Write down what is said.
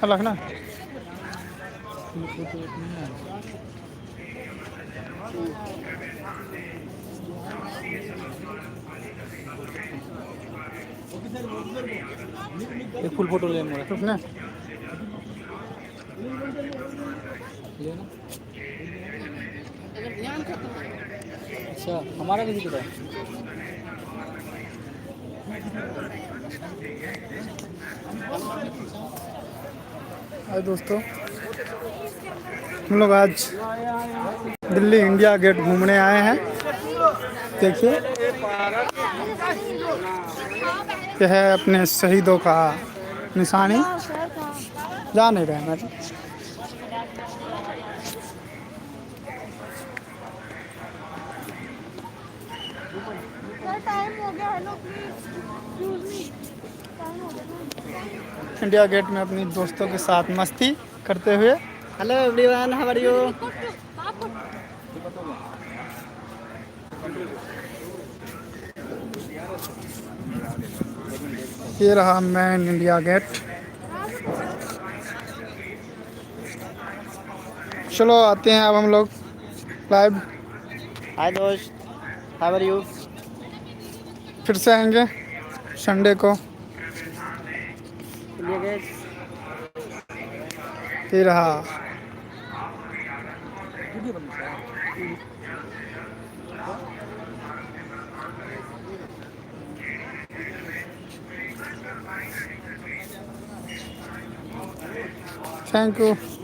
अलग ना। एक फुल फोटो ले मोरा रुकना। लेना। अच्छा हमारा भी दिख रहा है। हाय दोस्तों, हम लोग आज दिल्ली इंडिया गेट घूमने आए हैं। देखिए, यह है अपने शहीदों का निशानी। जा नहीं रहे मैं। टाइम हो गया। Hello please excuse me, time हो गया ना। इंडिया गेट में अपनी दोस्तों के साथ मस्ती करते हुए। Hello everyone, how are you? ये रहा मैन इंडिया गेट। चलो आते हैं अब हम लोग लाइव। हाय दोस्त, हाउ आर यू? फिर से आएंगे संडे को। ये रहा। Thank you.